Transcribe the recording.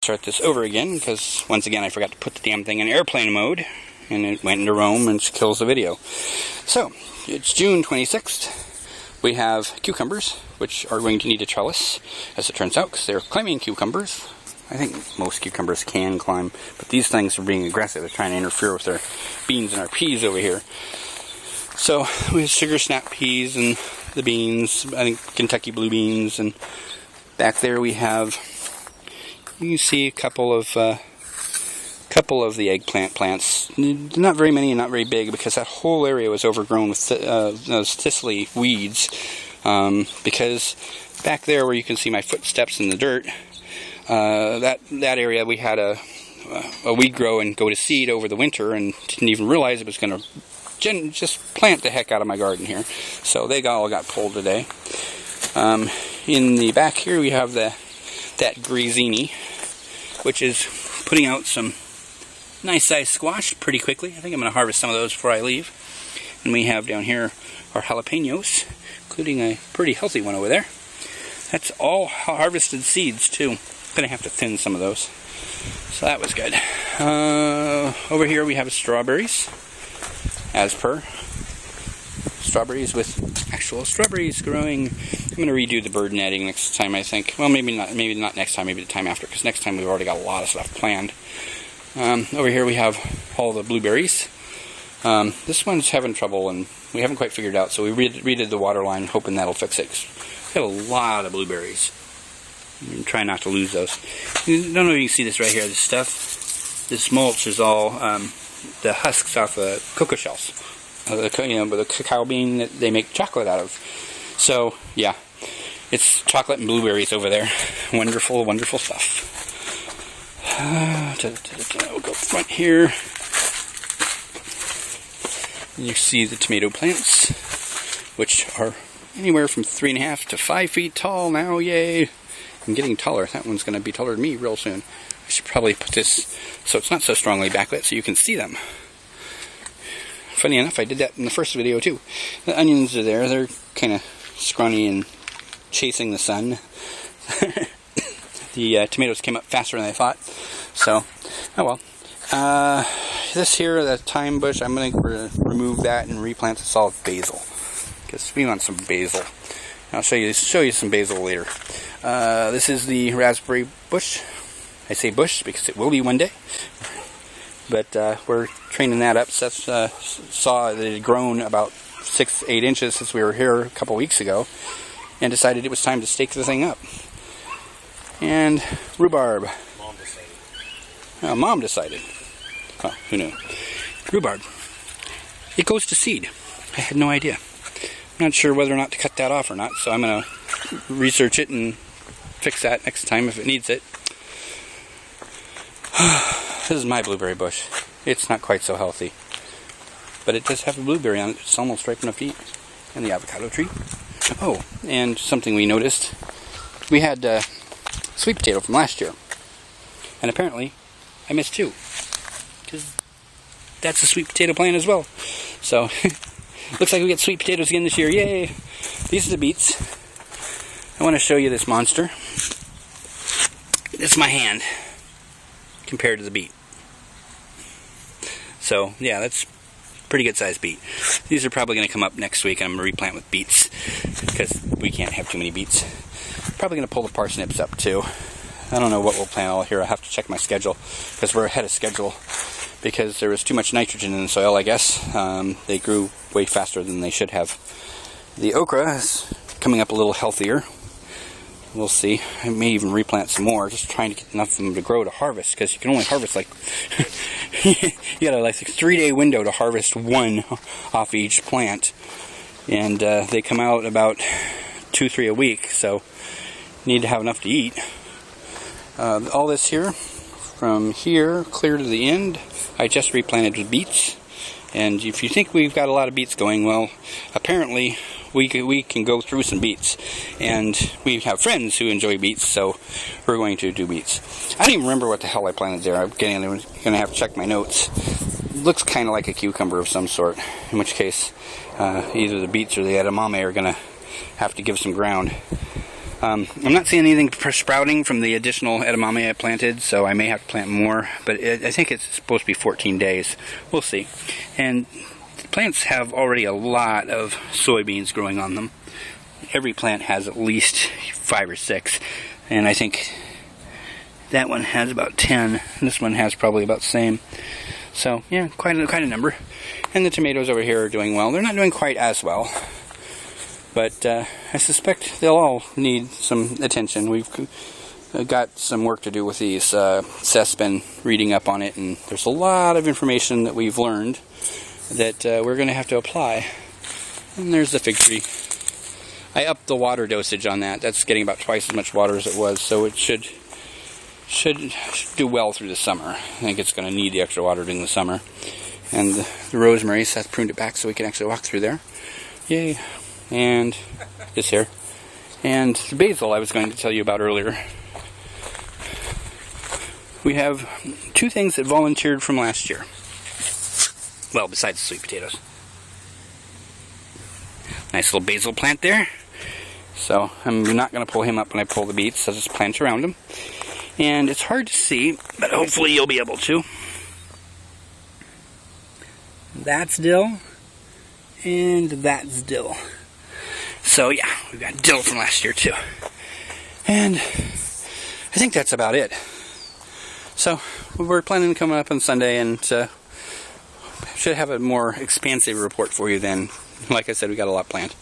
Start this over again because once again I forgot to put the damn thing in airplane mode and it went into Roam and kills the video. So it's June 26th. We have cucumbers, which are going to need a trellis, as it turns out, because they're climbing cucumbers. I think most cucumbers can climb, but these things are being aggressive. They're trying to interfere with our beans and our peas over here. So we have sugar snap peas and the beans, I think Kentucky blue beans, and back there we have, you can see a couple of the eggplant plants. Not very many and not very big because that whole area was overgrown with those thistly weeds. Because back there where you can see my footsteps in the dirt, that area we had a weed grow and go to seed over the winter and didn't even realize it was going to just plant the heck out of my garden here. So they all got pulled today. In the back here we have that Grazzini, which is putting out some nice sized squash pretty quickly. I think I'm going to harvest some of those before I leave. And we have down here our jalapenos, including a pretty healthy one over there. That's all harvested seeds too. Going to have to thin some of those. So that was good. Over here we have strawberries, as per. Strawberries with actual strawberries growing. I'm going to redo the bird netting next time, I think. Well, maybe not next time, maybe the time after, because next time we've already got a lot of stuff planned. Over here we have all the blueberries. This one's having trouble, and we haven't quite figured it out, so we redid the water line, hoping that'll fix it. We got a lot of blueberries. I'm trying not to lose those. I don't know if you can see this right here, this stuff. This mulch is all the husks off the cocoa shells. The cacao bean that they make chocolate out of. So, yeah, it's chocolate and blueberries over there. Wonderful, wonderful stuff. We'll go front here. You see the tomato plants, which are anywhere from 3.5 to 5 feet tall now. Yay! I'm getting taller. That one's going to be taller than me real soon. I should probably put this so it's not so strongly backlit so you can see them. Funny enough, I did that in the first video too. The onions are there. They're kind of scrawny and chasing the sun. The tomatoes came up faster than I thought. So, oh well. This here, the thyme bush, I'm going to remove that and replant this all with basil. Because we want some basil. I'll show you some basil later. This is the raspberry bush. I say bush because it will be one day. But we're training that up. Seth saw that it had grown about 6-8 inches since we were here a couple weeks ago, and decided it was time to stake the thing up. And rhubarb. Mom decided. Oh, Mom decided. Well, who knew? Rhubarb. It goes to seed. I had no idea. I'm not sure whether or not to cut that off or not, so I'm going to research it and fix that next time if it needs it. This is my blueberry bush. It's not quite so healthy, but it does have a blueberry on it. It's almost ripe enough to eat. And the avocado tree. Oh, and something we noticed. We had sweet potato from last year. And apparently, I missed 2. Because that's a sweet potato plant as well. So, looks like we get sweet potatoes again this year. Yay! These are the beets. I want to show you this monster. It's my hand compared to the beet. So, yeah, that's pretty good sized beet. These are probably going to come up next week, and I'm going to replant with beets because we can't have too many beets. Probably going to pull the parsnips up too. I don't know what we'll plant all here. I'll have to check my schedule because we're ahead of schedule because there was too much nitrogen in the soil, I guess. They grew way faster than they should have. The okra is coming up a little healthier. We'll see. I may even replant some more, just trying to get enough of them to grow to harvest, because you can only harvest like you got a 3-day window to harvest one off each plant, and they come out about 2-3 a week, so you need to have enough to eat. All this here, from here clear to the end, I just replanted with beets. And if you think we've got a lot of beets going, well, apparently we can go through some beets. And we have friends who enjoy beets, so we're going to do beets. I don't even remember what the hell I planted there. I'm going to have to check my notes. It looks kind of like a cucumber of some sort, in which case either the beets or the edamame are going to have to give some ground. I'm not seeing anything sprouting from the additional edamame I planted, so I may have to plant more, but I think it's supposed to be 14 days. We'll see. And the plants have already a lot of soybeans growing on them. Every plant has at least 5 or 6, and I think that one has about 10, and this one has probably about the same. So, yeah, quite a number. And the tomatoes over here are doing well. They're not doing quite as well, but I suspect they'll all need some attention. We've got some work to do with these. Seth's been reading up on it, and there's a lot of information that we've learned that we're going to have to apply. And there's the fig tree. I upped the water dosage on that. That's getting about twice as much water as it was, so it should do well through the summer. I think it's going to need the extra water during the summer. And the rosemary, Seth pruned it back so we can actually walk through there. Yay. And this here. And the basil I was going to tell you about earlier. We have 2 things that volunteered from last year. Well, besides the sweet potatoes. Nice little basil plant there. So I'm not going to pull him up when I pull the beets. I'll just plant around him. And it's hard to see, but hopefully you'll be able to. That's dill. And that's dill. So yeah, we've got dill from last year too. And I think that's about it. So we're planning on coming up on Sunday and should have a more expansive report for you then. Like I said, we got a lot planned.